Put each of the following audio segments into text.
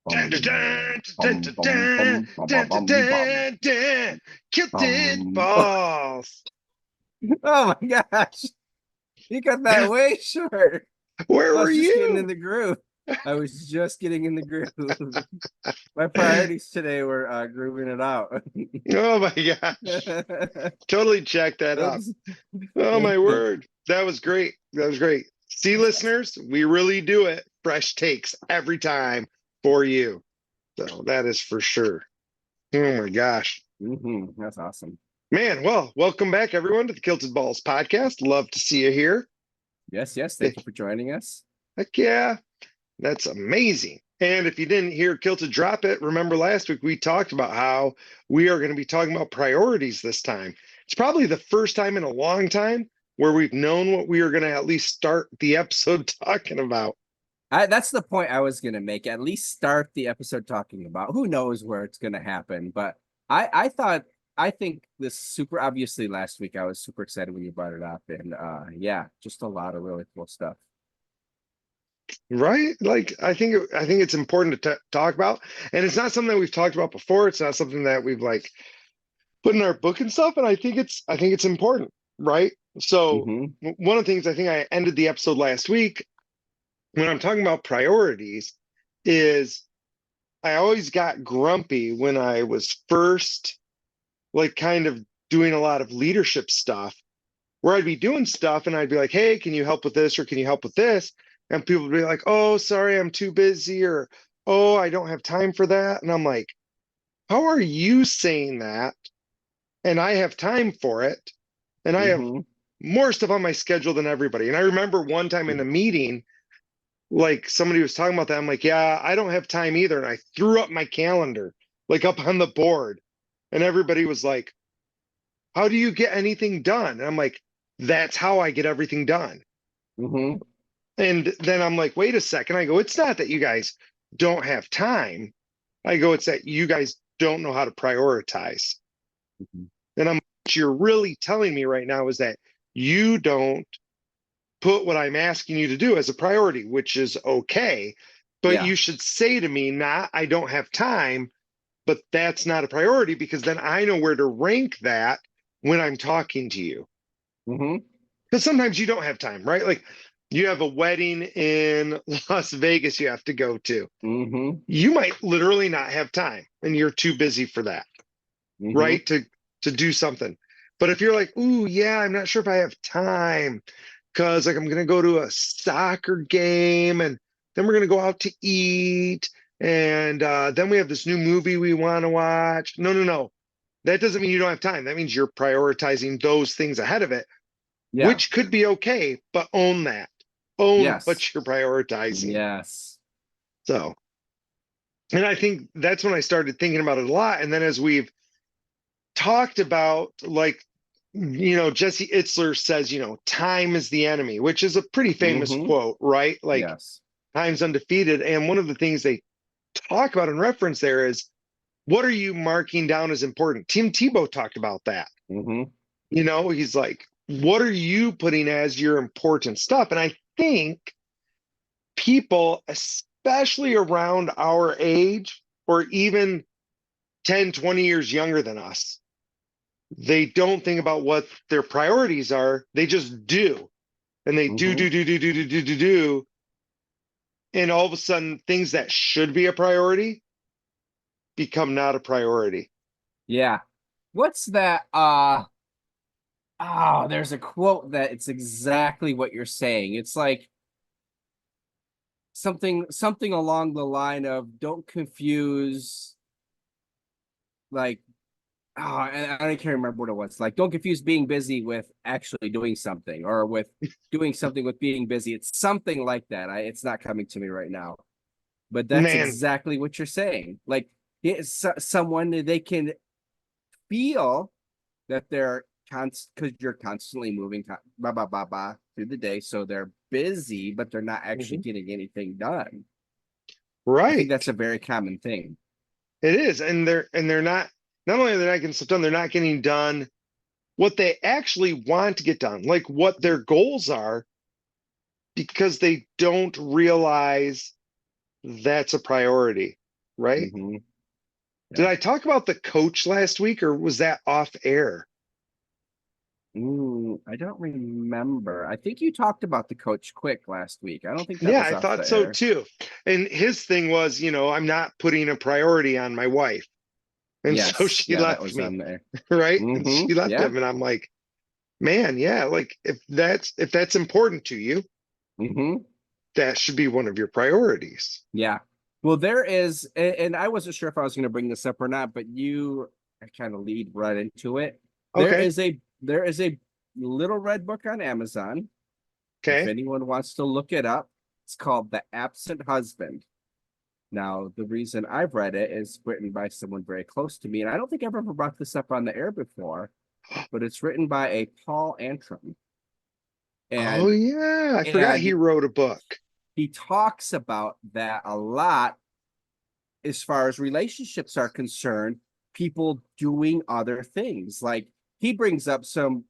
Dun, dun, Bum, dun, dun, bum, dun, bum, dun, bum, bum, bum, dun, dun, bum, bum, dun, dun. Kilted bum. balls. Oh my gosh, you got that way short. Where I were was just getting in you? the groove. I was just getting in the groove. My priorities today were grooving it out. Oh my gosh. Totally check that up. Oops. Oh my word. That was great. That was great. See, That's awesome. listeners, we really do it. Fresh takes every time for you. So that is for sure. Oh my gosh. That's awesome. Man, well, welcome back everyone to the Kilted Balls podcast. Love to see you here. Yes, yes. If, Thank you for joining us. heck yeah, that's amazing. And if you didn't hear Kilted Drop It, remember last week we talked about how we are going to be talking about priorities this time. It's probably the first time in a long time where we've known what we are going to at least start the episode talking about. That's the point I was gonna make. At least start the episode talking about. Who knows where it's gonna happen, but I thought I think this super obviously last week I was super excited when you brought it up, and yeah, just a lot of really cool stuff. Right? Like I think it's important to talk about, and it's not something that we've talked about before. It's not something that we've like put in our book and stuff, and I think it's important, right? So Hmm. one of the things I think I ended the episode last week when I'm talking about priorities is I always got grumpy when I was first like kind of doing a lot of leadership stuff where I'd be doing stuff and I'd be like, "Hey, can you help with this or can you help with this?" And people would be like, "Oh, sorry, I'm too busy," or "Oh, I don't have time for that." And I'm like, "How are you saying that? And I have time for it, and I have Hmm. more stuff on my schedule than everybody." And I remember one time in a meeting, like somebody was talking about that. I'm like, "Yeah, I don't have time either." And I threw up my calendar, like up on the board, and everybody was like, "How do you get anything done?" And I'm like, "That's how I get everything done." Hmm. And then I'm like, "Wait a second." I go, "It's not that you guys don't have time." I go, "It's that you guys don't know how to prioritize." And what you're really telling me right now is that you don't put what I'm asking you to do as a priority, which is okay. But Yeah. you should say to me, not, "I don't have time," but that's not a priority because then I know where to rank that when I'm talking to you. Hmm. Because sometimes you don't have time, right? Like you have a wedding in Las Vegas you have to go to. Hmm. You might literally not have time and you're too busy for that, Hmm. right? To do something. But if you're like, "Ooh, yeah, I'm not sure if I have time because like I'm gonna go to a soccer game and then we're gonna go out to eat and then we have this new movie we want to watch." No, no, no. That doesn't mean you don't have time. That means you're prioritizing those things ahead of it, Yeah. which could be okay, but own that. Own Yes. what you're prioritizing. Yes. So, and I think that's when I started thinking about it a lot. And then as we've talked about, like, Jesse Itzler says, time is the enemy, which is a pretty famous Hmm. quote, right? Like, Yes. time's undefeated. And one of the things they talk about and reference there is what are you marking down as important? Tim Tebow talked about that. Hmm. He's like, what are you putting as your important stuff? And I think people, especially around our age or even 10, 20 years younger than us, they don't think about what their priorities are. They just do. And they do, Hmm. do, do, do, do, do, do, do, do. And all of a sudden, things that should be a priority become not a priority. Yeah. What's that? Oh, there's a quote that it's exactly what you're saying. It's like something along the line of don't confuse like and I can't remember what it was. Like don't confuse being busy with actually doing something or with doing something with being busy. It's something like that. It's not coming to me right now. But that's Man, exactly what you're saying. Like someone they can feel that they're constant because you're constantly moving blah blah blah blah through the day, so they're busy, but they're not actually mhm, getting anything done. I think that's right. a very common thing. It is. And they're not only are they not getting stuff done, they're not getting done what they actually want to get done, like what their goals are, because they don't realize that's a priority, right? Hmm. Did Yeah. I talk about the coach last week or was that off air? I don't remember. I think you talked about the Coach Quick last week. I don't think that Yeah, was I off the thought so air. too. And his thing was, I'm not putting a priority on my wife. And so Yes. she Yeah, that left was me, on there. right? And Hmm. she left Yeah. him and I'm like, man, yeah, like if that's important to you, Hmm. that should be one of your priorities. Yeah. Well, there is, and I wasn't sure if I was going to bring this up or not, but you kind of lead right into it. There Okay. is a there is a little red book on Amazon. If Okay. anyone wants to look it up, it's called The Absent Husband. Now, the reason I've read it is written by someone very close to me, and I don't think I've ever brought this up on the air before, but it's written by a Paul Antrim, Oh and yeah. I forgot he and wrote a book. he talks about that a lot as far as relationships are concerned, people doing other things. Like he brings up some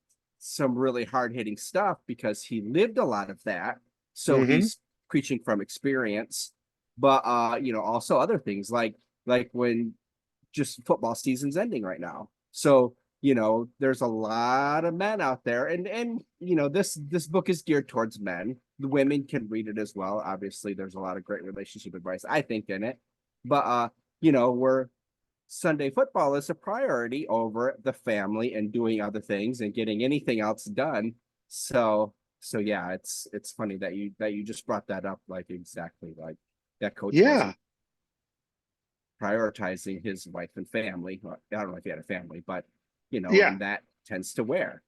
really hard-hitting stuff because he lived a lot of that. So Hmm. he's preaching from experience. But also other things like when just football season's ending right now. So, there's a lot of men out there and this book is geared towards men. The women can read it as well. Obviously, there's a lot of great relationship advice I think in it. But where Sunday football is a priority over the family and doing other things and getting anything else done. So yeah, it's funny that you just brought that up like exactly like that coach Yeah. wasn't prioritizing his wife and family. I don't know if he had a family, but Yeah. and that tends to wear.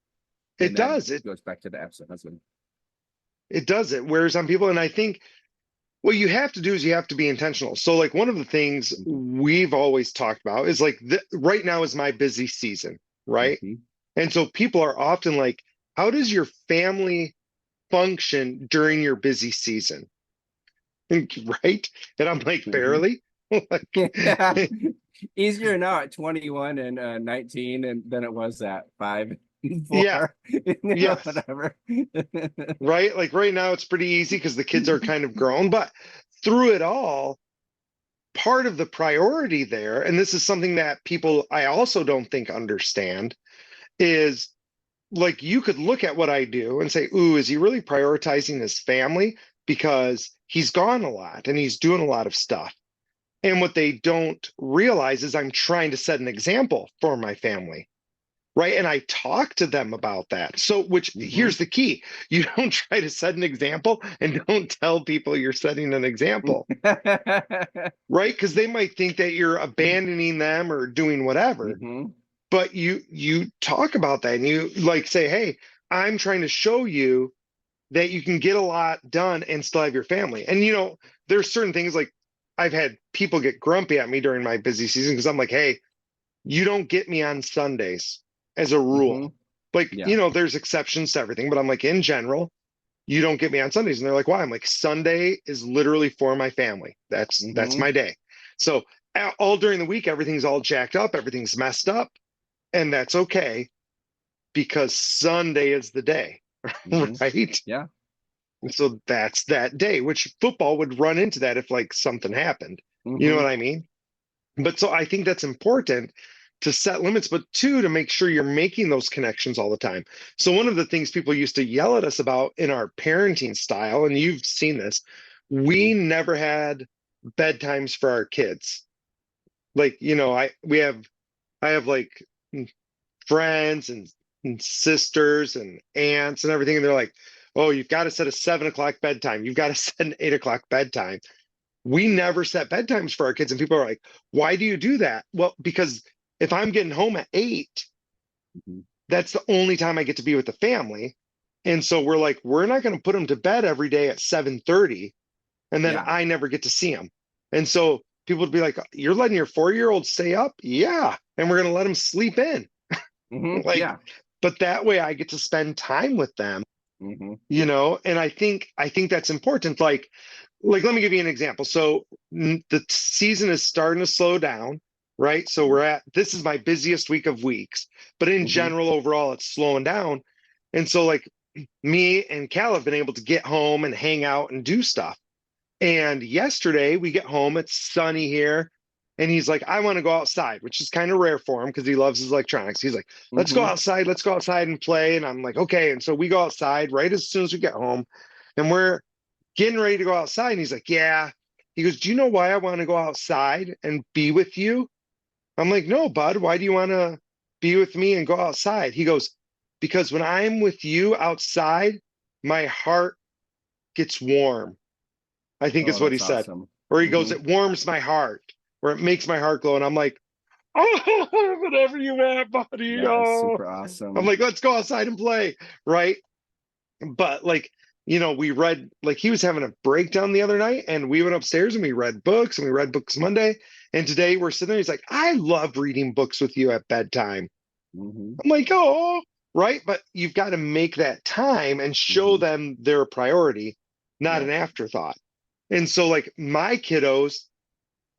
It And that does. It goes back to the absent husband. it does. It wears on people. And I think what you have to do is you have to be intentional. So like one of the things we've always talked about is like right now is my busy season, right? Mm-hmm. And so people are often like, how does your family function during your busy season? Right? And I'm like, Mm-hmm. barely. Yeah. Like, Easier now at 21 and 19 and than it was at 5 and yeah, 4. yes. Whatever. Right? Like right now it's pretty easy because the kids are kind of grown, but through it all, part of the priority there, and this is something that people I also don't think understand, is like you could look at what I do and say, ooh, is he really prioritizing his family? Because he's gone a lot and he's doing a lot of stuff. And what they don't realize is I'm trying to set an example for my family. Right. And I talk to them about that. So, which Hmm. here's the key, you don't try to set an example and don't tell people you're setting an example. Right. Because they might think that you're abandoning them or doing whatever. Hmm. But you talk about that and you like say, hey, I'm trying to show you that you can get a lot done and still have your family. And there's certain things like I've had people get grumpy at me during my busy season because I'm like, hey, you don't get me on Sundays as a Hmm. rule. Like, Yeah. there's exceptions to everything, but I'm like, in general, you don't get me on Sundays. And they're like, why? I'm like, Sunday is literally for my family. That's Hmm. my day. So all during the week, everything's all jacked up, everything's messed up, and that's okay because Sunday is the day, Hmm. right? Yeah. And so that's that day, which football would run into that if like something happened. You know Hmm. what I mean? But so I think that's important to set limits, but two, to make sure you're making those connections all the time. So one of the things people used to yell at us about in our parenting style, and you've seen this, we never had bedtimes for our kids. Like, I have like friends and sisters and aunts and everything, and they're like, oh, you've got to set a 7 o'clock bedtime. You've got to set an 8 o'clock bedtime. We never set bedtimes for our kids. And people are like, why do you do that? Well, because if I'm getting home at 8, Hmm. that's the only time I get to be with the family. And so we're like, we're not going to put them to bed every day at 7:30, and then Yeah. I never get to see them. And so people would be like, you're letting your 4-year-old stay up? Yeah. And we're going to let them sleep in. Hmm. Like, Yeah. but that way I get to spend time with them, Hmm. and I think that's important. Like let me give you an example. So the season is starting to slow down, right? So this is my busiest week of weeks, but in Hmm. general, overall, it's slowing down. And so like me and Cal have been able to get home and hang out and do stuff. And yesterday we get home, it's sunny here. And he's like, I want to go outside, which is kind of rare for him because he loves his electronics. He's like, let's go Mm-hmm. outside. Let's go outside and play. And I'm like, okay. And so we go outside right as soon as we get home and we're getting ready to go outside. And he's like, yeah. He goes, do you know why I want to go outside and be with you? I'm like, no, bud, why do you want to be with me and go outside? He goes, because when I'm with you outside, my heart gets warm. I think Oh, is what he that's said. awesome. Or he goes, Mm-hmm. it warms my heart, or it makes my heart glow. And I'm like, oh, whatever you want, buddy. That is Oh, super I'm awesome. like, let's go outside and play. Right. But like, we read, like he was having a breakdown the other night and we went upstairs and we read books and we read books Monday. And today we're sitting there. He's like, I love reading books with you at bedtime. Mm-hmm. I'm like, oh, right. But you've got to make that time and show Mm-hmm. them their priority, not Yeah. an afterthought. And so, like, my kiddos,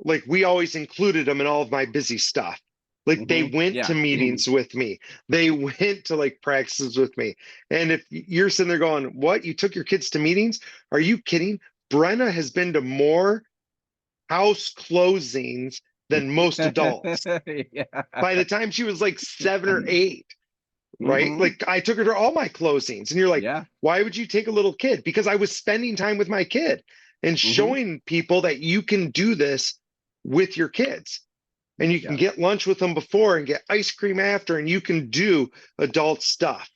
like, we always included them in all of my busy stuff. Like, they Mm-hmm. went Yeah. to meetings with me, they went to like practices with me. And if you're sitting there going, what? You took your kids to meetings? Are you kidding? Brenna has been to more house closings than most adults. Yeah. By the time she was like 7 or 8, right? Mm-hmm. Like I took her to all my closings, and you're like, Yeah. why would you take a little kid? Because I was spending time with my kid and Mm-hmm. showing people that you can do this with your kids. And you can Yeah. get lunch with them before and get ice cream after, and you can do adult stuff.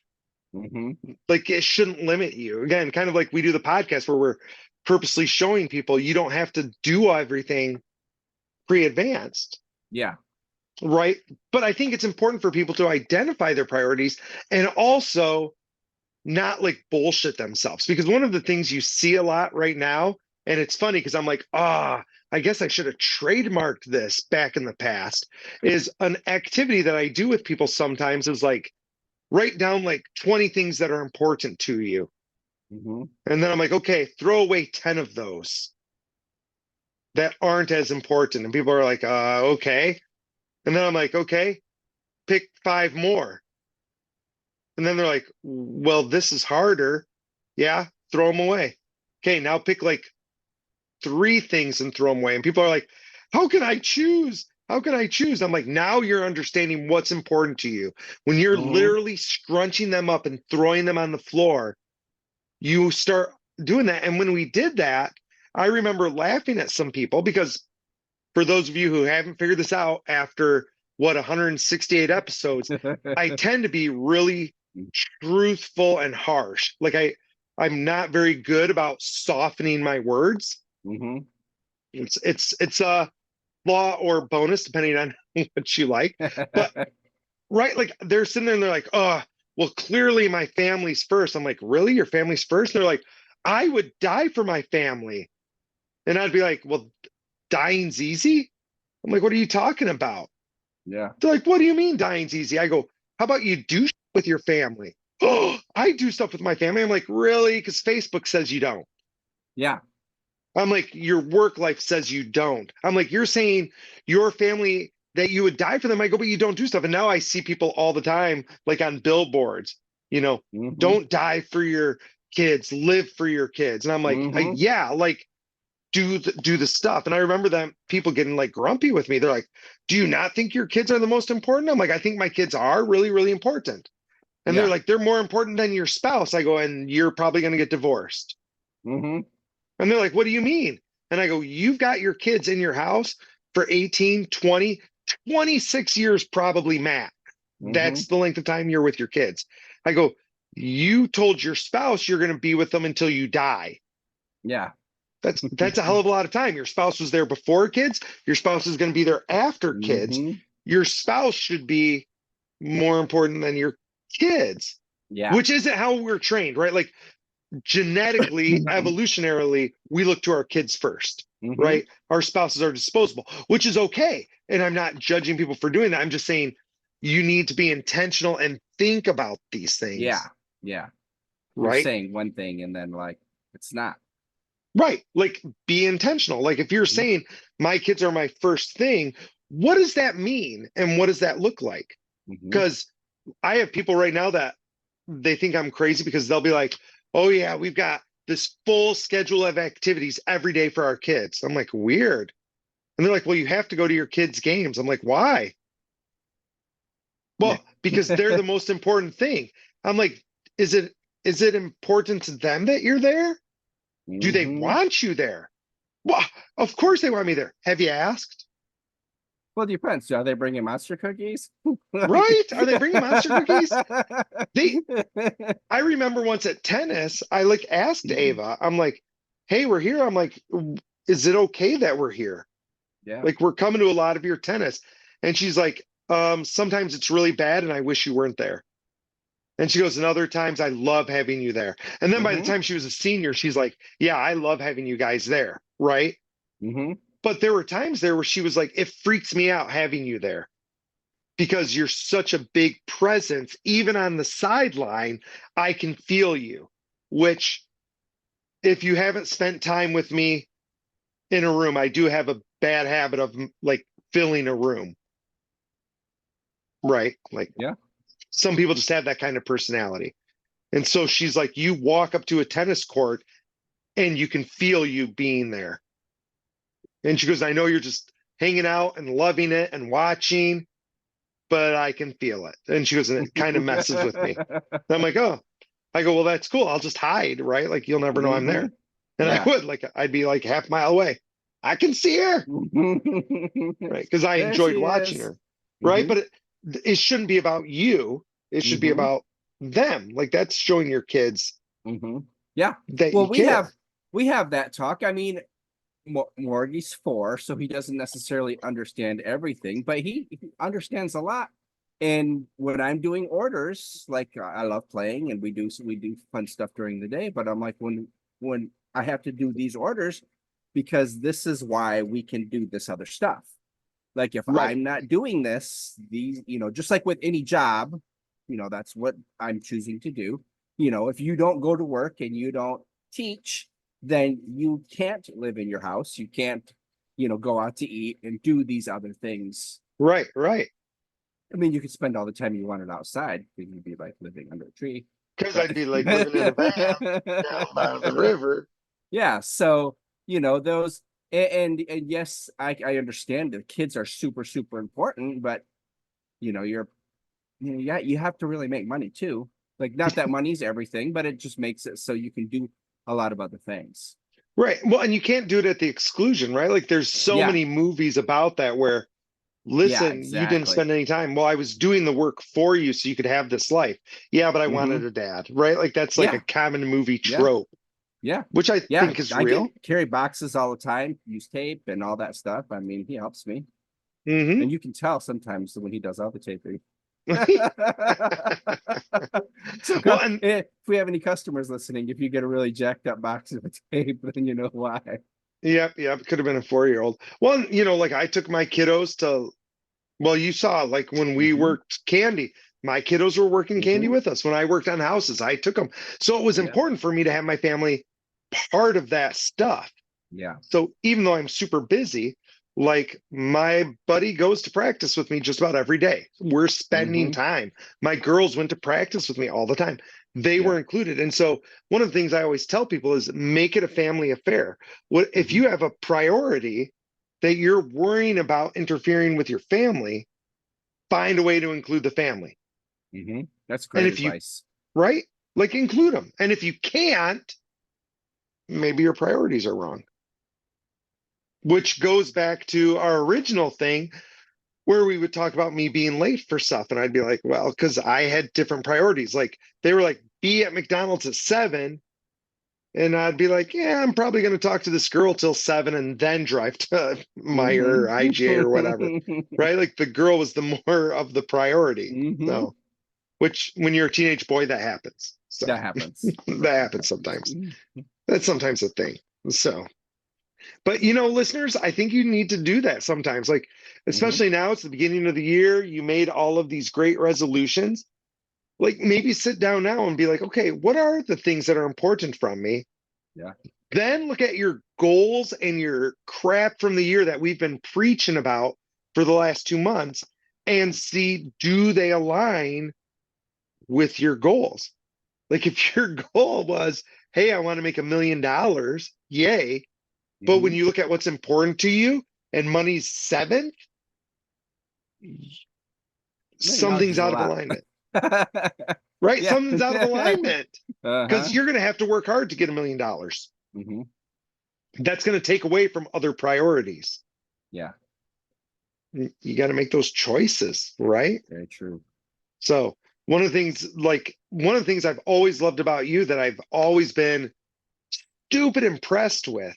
Mm-hmm. Like it shouldn't limit you. Again, kind of like we do the podcast where we're purposely showing people you don't have to do everything pre-advanced. Yeah. Right. But I think it's important for people to identify their priorities and also not like bullshit themselves. Because one of the things you see a lot right now, and it's funny because I'm like, I guess I should have trademarked this back in the past, is an activity that I do with people sometimes is like write down like 20 things that are important to you. Mm-hmm. And then I'm like, okay, throw away 10 of those that aren't as important. And people are like, okay. And then I'm like, okay, pick 5 more. And then they're like, well, this is harder. Yeah, throw them away. Okay, now pick like 3 things and throw them away. And people are like, how can I choose? How can I choose? I'm like, now you're understanding what's important to you. When you're Mm-hmm. literally scrunching them up and throwing them on the floor, you start doing that. And when we did that, I remember laughing at some people because for those of you who haven't figured this out after what 168 episodes, I tend to be really truthful and harsh. Like I'm not very good about softening my words. Mm-hmm. It's a flaw or bonus depending on what you like. But right, like they're sitting there and they're like, oh, well, clearly my family's first. I'm like, really? Your family's first? And they're like, I would die for my family. And I'd be like, well, dying's easy. I'm like, what are you talking about? Yeah. They're like, what do you mean dying's easy? I go, how about you do with your family? Oh, I do stuff with my family. I'm like, really? Because Facebook says you don't. Yeah. I'm like, your work life says you don't. I'm like, you're saying your family that you would die for them. I go, but you don't do stuff. And now I see people all the time, like on billboards, Mm-hmm. don't die for your kids, live for your kids. And I'm like, Mm-hmm. yeah, like do the stuff. And I remember them people getting like grumpy with me. They're like, do you not think your kids are the most important? I'm like, I think my kids are really, really important. And they're Yeah. like, they're more important than your spouse. I go, and you're probably going to get divorced. Mm-hmm. And they're like, what do you mean? And I go, you've got your kids in your house for 18, 20, 26 years, probably max. Mm-hmm. That's the length of time you're with your kids. I go, you told your spouse you're going to be with them until you die. Yeah. That's a hell of a lot of time. Your spouse was there before kids. Your spouse is going to be there after kids. Mm-hmm. Your spouse should be more important than your kids, Yeah. which isn't how we're trained, right? Like genetically, evolutionarily, we look to our kids first, Mm-hmm. right? Our spouses are disposable, which is okay. And I'm not judging people for doing that. I'm just saying you need to be intentional and think about these Yeah. things, Yeah. You're right? saying one thing and then like it's not. Right. Like be intentional. Like if you're saying my kids are my first thing, what does that mean? And what does that look like? Mm-hmm. Because I have people right now that they think I'm crazy because they'll be like, oh yeah, we've got this full schedule of activities every day for our kids. I'm like, weird. And they're like, well, you have to go to your kids' games. I'm like, why? Well, because they're the most important thing. I'm like, is it important to them that you're there? Do they Mhm. want you there? Well, of course they want me there. Have you asked? Well, it depends. Are they bringing monster cookies? Like- Right? Are they bringing monster cookies? They I remember once at tennis, I like asked Mhm. Ava, I'm like, hey, we're here. I'm like, is it okay that we're here? Yeah. Like, we're coming to a lot of your tennis. And she's like, sometimes it's really bad and I wish you weren't there. And she goes, and other times I love having you there. And then by the Hmm. time she was a senior, she's like, yeah, I love having you guys there. Right. Hmm. But there were times there where she was like, it freaks me out having you there because you're such a big presence. Even on the sideline, I can feel you, which if you haven't spent time with me in a room, I do have a bad habit of like filling a room, right? Like Yeah. some people just have that kind of personality. And so she's like, you walk up to a tennis court and you can feel you being there. And she goes, I know you're just hanging out and loving it and watching, but I can feel it. And she goes, and it kind of messes with me. And I'm like, oh, I go, well, that's cool. I'll just hide, right? Like you'll never know I'm Hmm. there. And I Yeah. would, like, I'd be like half mile away. I can see her, right? Because I There enjoyed she watching is. her, right? Hmm. But it shouldn't be about you. It should be Hmm. about them. Like that's showing your kids Hmm. Yeah. that Well, you care. we have that talk. I mean, Morgie's 4, so he doesn't necessarily understand everything, but he understands a lot. And when I'm doing orders, like I love playing, and we do fun stuff during the day. But I'm like, when I have to do these orders, because this is why we can do this other stuff. Like if Right. I'm not doing this, these, just like with any job, that's what I'm choosing to do. If you don't go to work and you don't teach, then you can't live in your house. You can't, go out to eat and do these other things. Right. Right. I mean, you could spend all the time you wanted outside because you'd be like living under a tree. Because But I'd be like living in a van down by the river. yeah, so those and yes, I understand that kids are super super important, but you're yeah, you have to really make money too. Like, not that money's everything, but it just makes it so you can do a lot of other things. Right. Well, and you can't do it at the exclusion, right? Like there's so Yeah, many movies about that where, yeah, listen, you didn't exactly. spend any time. Well, I was doing the work for you so you could have this life. Yeah, but I Hmm. wanted a dad, right? Like that's like a Yeah, common movie yeah, trope, yeah, which I yeah. think is I real. carry boxes all the time, use tape and all that stuff. I mean, he helps me, Hmm. and you can tell sometimes when he does all the taping. So Well, and if we have any customers listening, if you get a really jacked up box of tape, then you know why. yep, yep, could have been a 4-year-old. Well, and, like I took my kiddos to, well, you saw like when we Hmm. worked candy, my kiddos were working candy Hmm. with us. When I worked on houses, I took them. So it was Yeah, important for me to have my family part of that stuff. yeah. So even though I'm super busy, like my buddy goes to practice with me just about every day. We're spending Hmm. time. My girls went to practice with me all the time. They Yeah. were included. And so one of the things I always tell people is make it a family affair. What if Hmm. you have a priority that you're worrying about interfering with your family, find a way to include the family. Hmm. That's And great if you, advice. right, like include them. And if you can't, maybe your priorities are wrong, which goes back to our original thing where we would talk about me being late for stuff. And I'd be like, well, because I had different priorities. Like they were like, be at McDonald's at 7. And I'd be like, yeah, I'm probably going to talk to this girl till 7 and then drive to Meyer or Hmm. IGA or whatever. Right. Like the girl was the more of the priority. Hmm. So, which when you're a teenage boy, that happens. So That happens. that happens sometimes. That's sometimes a thing. So, but listeners, I think you need to do that sometimes. Like, Hmm. especially now, it's the beginning of the year. You made all of these great resolutions. Like, maybe sit down now and be like, okay, what are the things that are important from me? Yeah. Then look at your goals and your crap from the year that we've been preaching about for the last 2 months and see, do they align with your goals? Like if your goal was, hey, I want to make $1 million, yay. But when Mhm. you look at what's important to you and money's seventh, $1 million something's is a out of lot. alignment, right? Yeah. Something's out of alignment because Uh-huh. you're going to have to work hard to get $1 million. Hmm. That's going to take away from other priorities. Yeah, You got to make those choices, right? very true. So one of the things I've always loved about you that I've always been stupid impressed with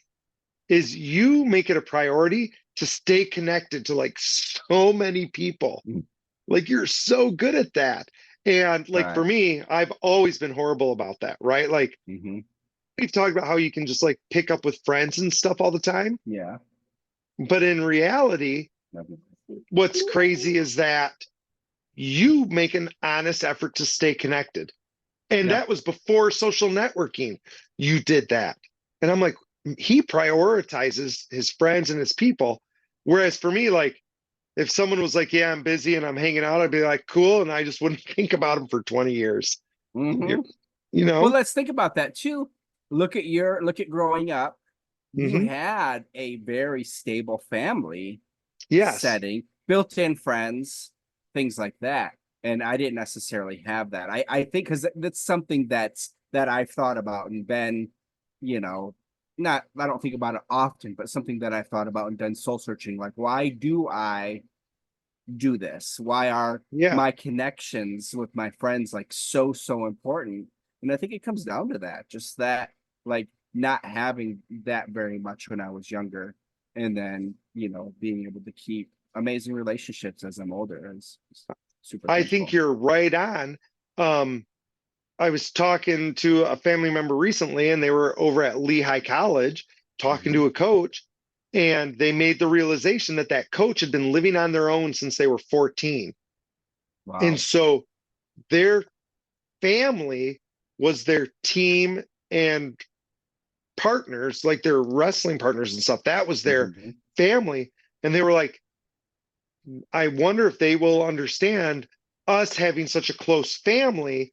is you make it a priority to stay connected to like so many people. Mm. Like you're so good at that. And like for Right. me, I've always been horrible about that, right? Like Hmm. we've talked about how you can just like pick up with friends and stuff all the time. Yeah. But in reality, what's crazy is that you make an honest effort to stay connected. And Yeah. that was before social networking. You did that. And I'm like, he prioritizes his friends and his people. Whereas for me, like, if someone was like, yeah, I'm busy and I'm hanging out, I'd be like, cool. And I just wouldn't think about him for 20 years. Hmm. You, you Well, know? let's think about that too. Look at growing up. You Hmm. had a very stable family Yes. setting, built-in friends, things like that. And I didn't necessarily have that. I think because that's something that I've thought about and been, you know, not I don't think about it often, but something that I've thought about and done soul searching. Like, why do I do this? Why are Yeah. my connections with my friends like so important? And I think it comes down to that, just that like not having that very much when I was younger, and then being able to keep amazing relationships as I'm older is super I think thankful. you're right on. Um, I was talking to a family member recently, and they were over at Lehigh College talking Mhm. to a coach, and they made the realization that that coach had been living on their own since they were 14. And Wow. so their family was their team and partners, like their wrestling partners and stuff. That was their Mhm. family. And they were like, I wonder if they will understand us having such a close family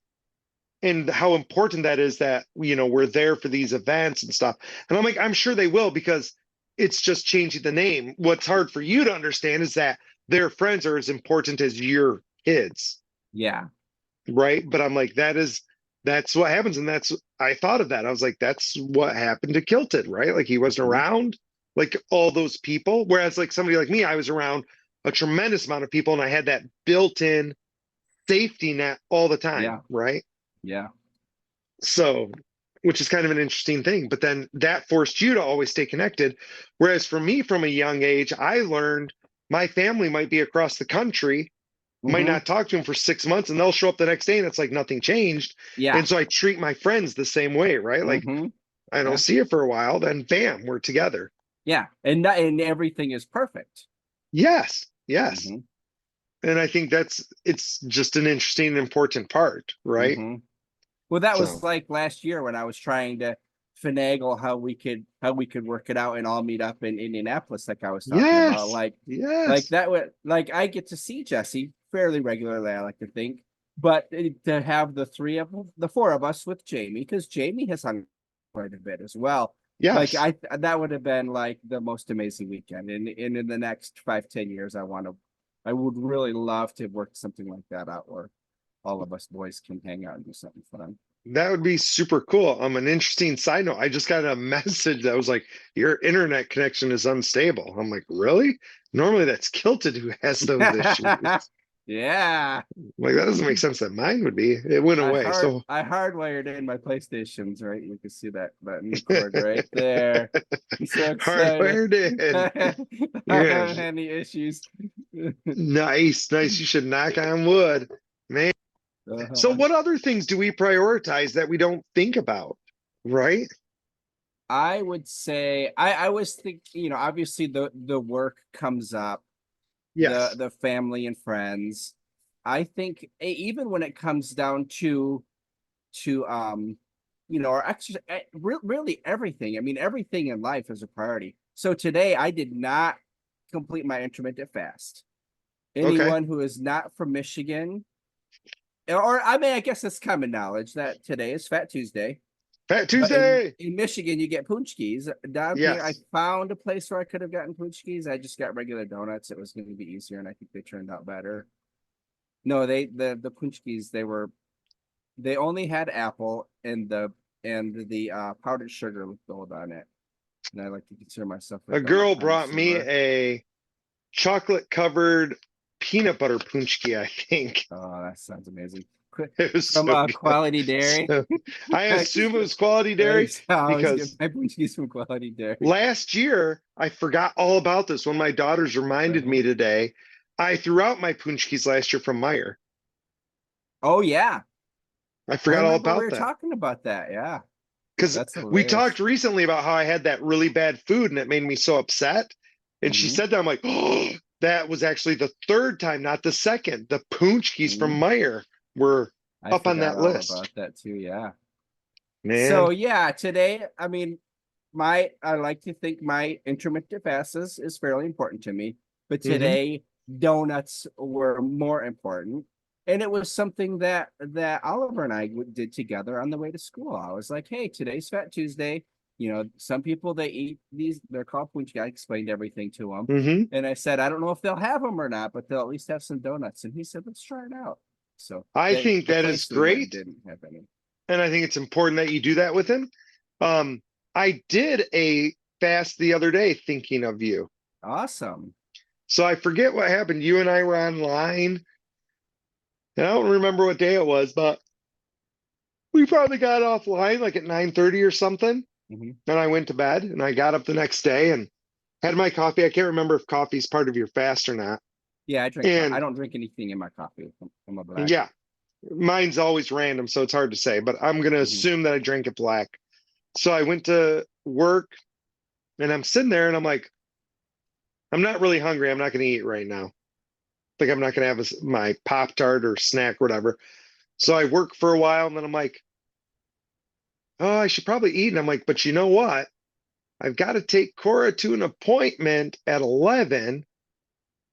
and how important that is that we're there for these events and stuff. And I'm like, I'm sure they will because it's just changing the name. What's hard for you to understand is that their friends are as important as your kids, Yeah. right? But I'm like, that's what happens. And that's I thought of that. I was like, that's what happened to Kilted, right? Like he wasn't Mhm. around like all those people. Whereas like somebody like me, I was around a tremendous amount of people and I had that built-in safety net all the time, Yeah. right? Yeah. So, which is kind of an interesting thing. But then that forced you to always stay connected. Whereas for me, from a young age, I learned my family might be across the country, might Hmm. not talk to them for 6 months, and they'll show up the next day and it's like nothing changed. Yeah. And so I treat my friends the same way, right? Like Hmm. I don't Yeah. see it for a while, then bam, we're together. Yeah. And everything is perfect. Yes, yes. Hmm. And I think it's just an interesting and important part, right? Hmm. Well, that was So, like last year when I was trying to finagle how we could work it out and all meet up in Indianapolis, like I was talking about. yes, Like yes. that would like I get to see Jesse fairly regularly, I like to think. But to have the four of us with Jamie, because Jamie has hung quite a bit as well. Like Yes. I that would have been like the most amazing weekend. And in the next 5-10 years, I would really love to work something like that out where all of us boys can hang out and do something fun. That would be super cool. An interesting side note, I just got a message that was like, your internet connection is unstable. I'm like, really? Normally that's Kilted who has those issues. Yeah. Like, that doesn't make sense that mine would be. It went away. So I hardwired in my PlayStations, right? You can see that button cord right there. I'm so excited. hardwired in. I Yeah. haven't had any issues. Nice, nice. You should knock on wood, man. So Uh-huh. what other things do we prioritize that we don't think about? Right? I would say I was thinking, obviously the work comes up, the Yes. the family and friends. I think even when it comes down to our exercise, really everything. I mean, everything in life is a priority. So today I did not complete my intermittent fast. Okay. Anyone who is not from Michigan or I mean, I guess it's common knowledge that today is Fat Tuesday. Fat But in, Tuesday. in Michigan, you get punchkis. Down here, I Yes. found a place where I could have gotten punchkis. I just got regular donuts. It was going to be easier, and I think they turned out better. No, the punchkis they only had apple and the powdered sugar with gold on it. And I like to consider myself a A donut girl brought me connoisseur. a chocolate covered peanut butter punchki, I think. Oh, that sounds amazing. It was From so good. Quality Dairy. So, I assume it was Quality I Dairy always get because my punchkis from Quality Dairy. last year I forgot all about this. When my daughters reminded me today, I threw out my punchkis last year from Meyer. Oh yeah, I I forgot all remember we about were that. talking about that. Yeah, Because that's we hilarious. talked recently about how I had that really bad food and it made me so upset. And she Mhm. said that, I'm like, oh, that was actually the third time, not the second. The punchkis from Mhm. Meyer were I up on forgot that all list. about that too. Yeah. Man. So yeah, today, I mean, I like to think my intermittent fast is fairly important to me, but Hmm. today donuts were more important. And it was something that Oliver and I did together on the way to school. I was like, "Hey, today's Fat Tuesday. You know, some people they eat these. They're called punch." I explained everything to him, Hmm. and I said, "I don't know if they'll have them or not, but they'll at least have some donuts." And he said, "Let's try it out." So I think the that is place we went great. didn't have any. And I think it's important that you do that with him. Um, I did a fast the other day thinking of you. Awesome. So I forget what happened. You and I were online. And I don't remember what day it was, but we probably got offline like at 9:30 or something. Mhm. And I went to bed and I got up the next day and had my coffee. I can't remember if coffee is part of your fast or not. Yeah, I drink. I And don't drink anything in my coffee. I'm a black. yeah, mine's always random, so it's hard to say, but I'm going to Mhm. assume that I drank it black. So I went to work and I'm sitting there and I'm like, I'm not really hungry. I'm not going to eat right now. Like, I'm not going to have my Pop Tart or snack or whatever. So I work for a while and then I'm like, oh, I should probably eat. And I'm like, but you know what? I've got to take Cora to an appointment at 11,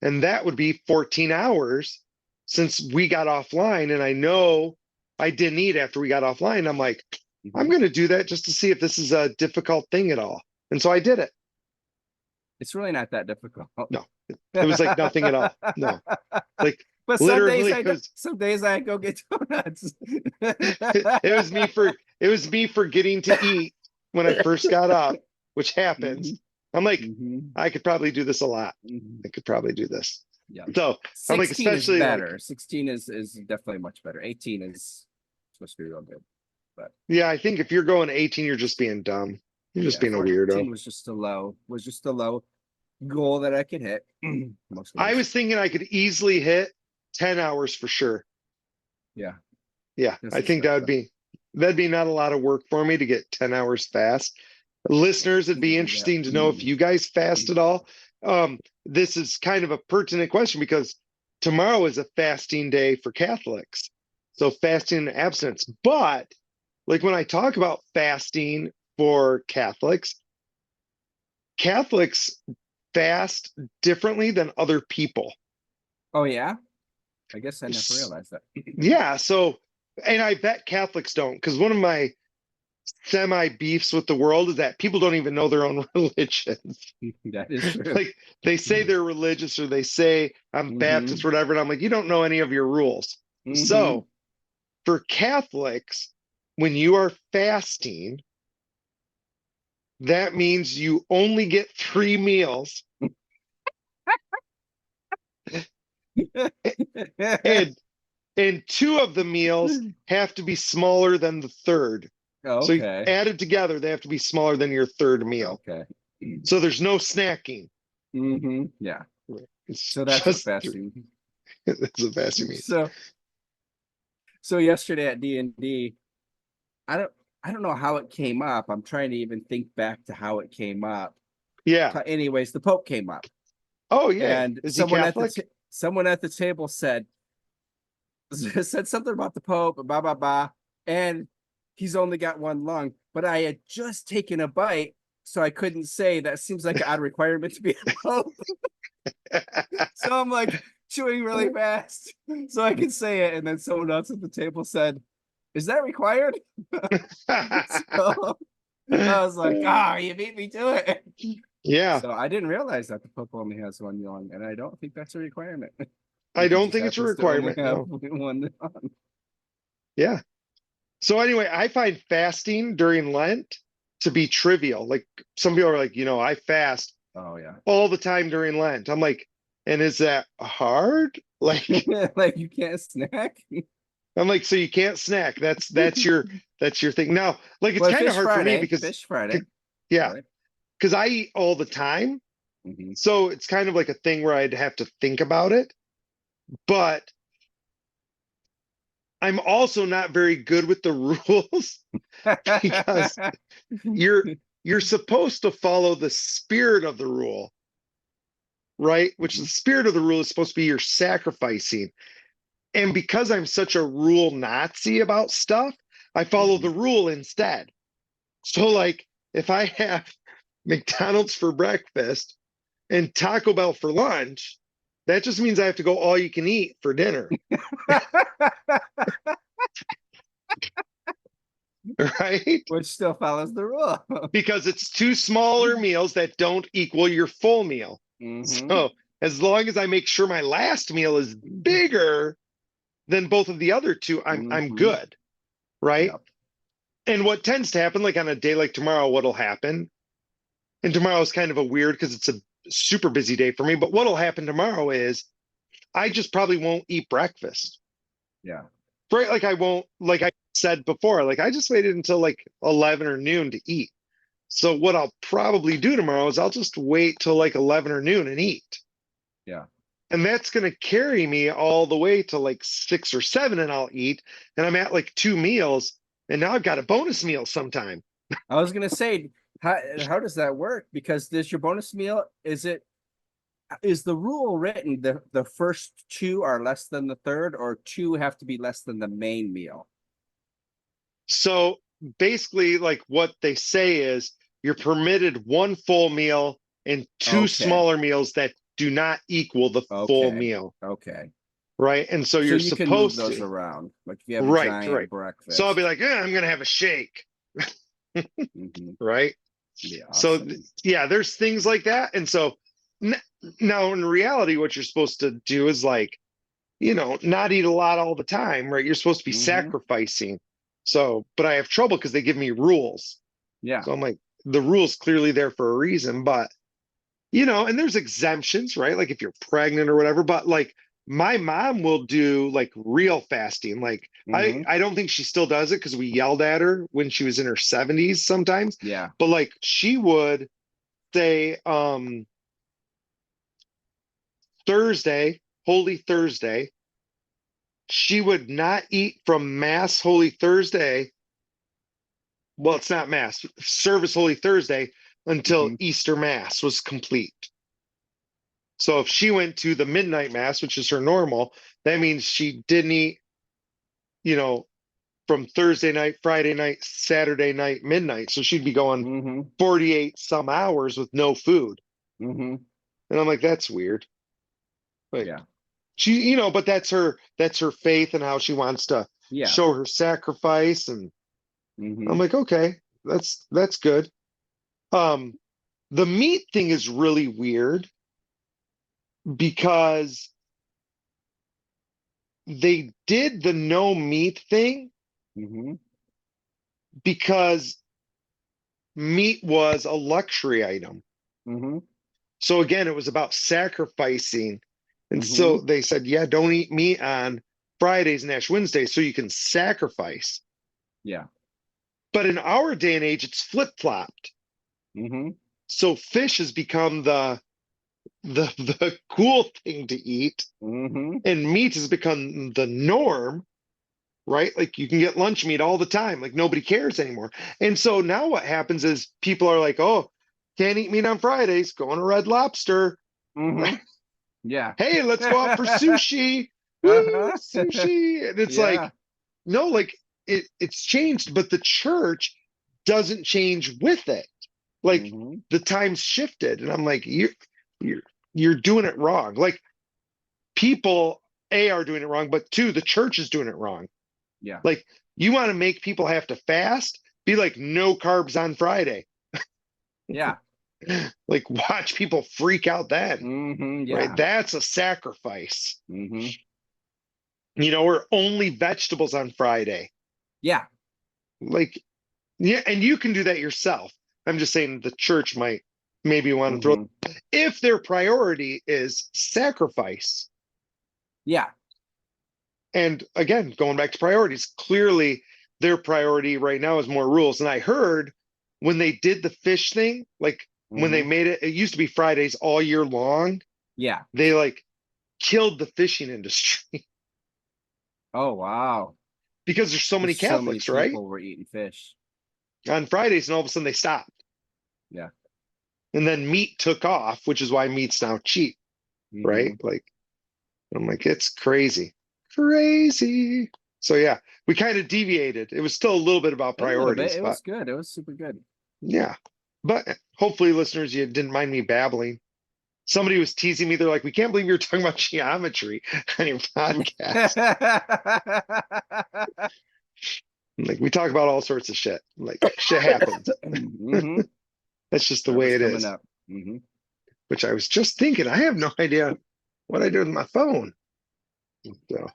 and that would be 14 hours since we got offline. And I know I didn't eat after we got offline. I'm like, I'm Mhm. going to do that just to see if this is a difficult thing at all. And so I did it. It's really not that difficult. No, it was like nothing at all. No, like But literally, it some days I go get donuts. it was me for it was me forgetting to eat when I first got up, which happens. Mhm. I'm like, Mhm. I could probably do this a lot. Mhm. I could probably do this. Yeah. So I'm like, 16 is especially like, better. 16 is definitely much better. 18 is supposed to be real good. But yeah, I think if you're going 18, you're just being dumb. You're just yeah, being a 14 weirdo. was just a low goal that I could hit most I days. was thinking I could easily hit 10 hours for sure. Yeah. Yeah, This I is think stuff though. that'd be not a lot of work for me to get 10 hours fast. Listeners, it'd You could be do that. interesting to know if you guys fast at all. This is kind of a pertinent question because tomorrow is a fasting day for Catholics. So fasting and abstinence. But like when I talk about fasting for Catholics, Catholics fast differently than other people. Oh yeah? I guess I never S- realized that. Yeah, so and I bet Catholics don't, because one of my semi beefs with the world is that people don't even know their own religions. That is true. Like they say they're religious or they say I'm Baptist, Hmm. or whatever, and I'm like, you don't know any of your rules. Hmm. So for Catholics, when you are fasting, that means you only get 3 meals, and and two of the meals have to be smaller than the third. So Okay. added together, they have to be smaller than your third meal. Okay. So there's no snacking. Yeah. It's So that's what just fasting. it's a fasting means. So yesterday at D&D, I don't I don't know how it came up. I'm trying to even think back to how it came up. Yeah. Anyways, the Pope came up, Oh, yay. and Is he Catholic? someone at the table said said something about the Pope, blah blah blah, and he's only got one lung. But I had just taken a bite, so I couldn't say that seems like an odd requirement to be a Pope. So I'm like chewing really fast so I could say it. And then someone else at the table said, "Is that required?" So I was like, you beat me to it. Yeah, So I didn't realize that the Pope only has one young, and I don't think that's a requirement. I I think he don't just think it's a happens to only requirement. have No. one. Yeah. So anyway, I find fasting during Lent to be trivial. Like some people are like, I fast Oh yeah. all the time during Lent. I'm like, and is that hard? Like, Like you can't snack. I'm like, so you can't snack. That's your thing. Now, like it's But kind of hard for me because Fish Friday, yeah, right? because I eat all the time. Mm-hmm. So it's kind of like a thing where I'd have to think about it. But I'm also not very good with the rules because you're you're supposed to follow the spirit of the rule, right? Which the spirit of the rule is supposed to be you're sacrificing. And because I'm such a rule Nazi about stuff, I follow the rule instead. So like if I have McDonald's for breakfast and Taco Bell for lunch, that just means I have to go all you can eat for dinner, right? Which still follows the rule. Because it's two smaller meals that don't equal your full meal. Mm-hmm. So as long as I make sure my last meal is bigger than both of the other two, I'm Mm-hmm. good, right? Yep. And what tends to happen, like on a day like tomorrow, what'll happen, and tomorrow is kind of a weird because it's a super busy day for me, but what'll happen tomorrow is I just probably won't eat breakfast. Yeah. Right? Like I won't, like I said before, like I just waited until like 11 or noon to eat. So what I'll probably do tomorrow is I'll just wait till like 11 or noon and eat. Yeah. And that's going to carry me all the way to like 6 or 7 and I'll eat. And I'm at like 2 meals. And now I've got a bonus meal sometime. I was gonna say, how does that work? Because this your bonus meal, is the rule written the first two are less than the third, or two have to be less than the main meal? So basically, like what they say is you're permitted one full meal and two Okay. smaller meals that do not equal the full Okay. meal. Okay. Right. And so So you're you can move supposed those to, around. Like if you have a right, giant right. So I'll be breakfast. like, I'm going to have a shake. Mm-hmm. Right. Be So, awesome. yeah, there's things like that. And so now in reality, what you're supposed to do is like, not eat a lot all the time, right? You're supposed to be Mm-hmm. sacrificing. So, but I have trouble because they give me rules. Yeah. So I'm like, the rule's clearly there for a reason, but and there's exemptions, right? Like if you're pregnant or whatever, but like my mom will do like real fasting. Like I Mm-hmm. I don't think she still does it because we yelled at her when she was in her 70s sometimes. Yeah. But like she would say Thursday, Holy Thursday, she would not eat from Mass Holy Thursday. Well, it's not Mass, service Holy Thursday until Mm-hmm. Easter Mass was complete. So if she went to the midnight mass, which is her normal, that means she didn't eat, you know, from Thursday night, Friday night, Saturday night, midnight. So she'd be going Mm-hmm. 48 some hours with no food. Mm-hmm. And I'm like, that's weird. Like Yeah. she, but that's her faith and how she wants to Yeah. show her sacrifice. And Mm-hmm. I'm like, okay, that's good. Um, the meat thing is really weird because they did the no meat thing Mm-hmm. because meat was a luxury item. Mm-hmm. So again, it was about sacrificing. And Mm-hmm. so they said, yeah, don't eat meat on Fridays and Ash Wednesdays so you can sacrifice. Yeah. But in our day and age, it's flip-flopped. Mm-hmm. So fish has become the cool thing to eat, Mm-hmm. and meat has become the norm, right? Like you can get lunch meat all the time, like nobody cares anymore. And so now what happens is people are like, oh, can't eat meat on Fridays, going to Red Lobster. Mm-hmm. Yeah. Hey, let's go out for sushi. Woo, Uh-huh. sushi. And it's like, Yeah. no, like it's changed, but the church doesn't change with it. Like Mm-hmm. the times shifted. And I'm like, you're you're doing it wrong. Like people are doing it wrong, but two, the church is doing it wrong. Yeah. Like, you want to make people have to fast, be like no carbs on Friday. Yeah. Like, watch people freak out then, Yeah. right? That's a sacrifice. hmm Or only vegetables on Friday. Yeah. Like, yeah, and you can do that yourself. I'm just saying the church might maybe want to throw, if their priority is sacrifice. Yeah. And again, going back to priorities, clearly their priority right now is more rules. And I heard when they did the fish thing, like when they made it, it used to be Fridays all year long. Yeah. They like killed the fishing industry Oh wow. because there's so many So many Catholics, right? people were eating fish. On Fridays, and all of a sudden they stopped. Yeah. And then meat took off, which is why meat's now cheap, right? Like, I'm like, it's crazy. Crazy. So yeah, we kind of deviated. It was still a little bit about A little bit. priorities, It but was good. It was super good. yeah. But hopefully, listeners, you didn't mind me babbling. Somebody was teasing me. They're like, we can't believe you're talking about geometry on your podcast. Like, we talk about all sorts of shit. Like, shit happens. That's just the way it is. Which I was just thinking, I have no idea what I do with my phone. So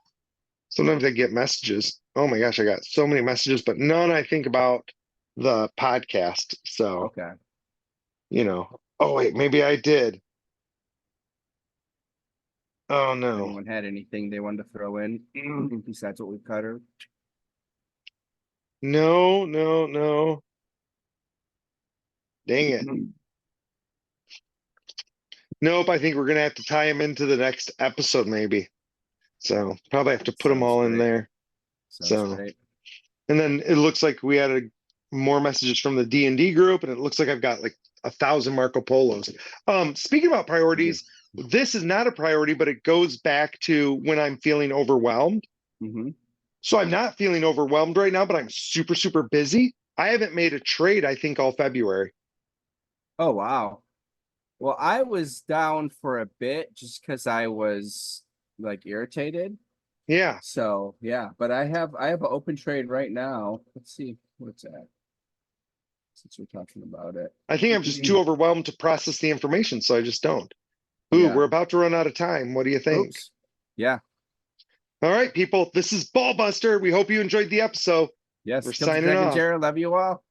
sometimes I get messages. Oh my gosh, I got so many messages, but none I think about the podcast. So, Okay. Oh wait, maybe I did. Oh no. Anyone had anything they wanted to throw in besides what we've covered? No. Dang it. Nope, I think we're gonna have to tie them into the next episode, maybe. So probably have to put them Sounds all in great. there. Sounds great. And then it looks like we had more messages from the D&D group, and it looks like I've got like 1,000 Marco Polos. Speaking about priorities, this is not a priority, but it goes back to when I'm feeling overwhelmed. So I'm not feeling overwhelmed right now, but I'm super, super busy. I haven't made a trade, I think, all February. Oh wow. Well, I was down for a bit just because I was like irritated. Yeah. So yeah, but I have an open trade right now. Let's see what's at. Since we're talking about it. I think I'm just too overwhelmed to process the information, so I just don't. Ooh, Yeah. we're about to run out of time. What do you think? Oops. Yeah. All right, people. This is Ballbuster. We hope you enjoyed the episode. Yes. We're Kill the signing Dragon off. Jared. Love you all.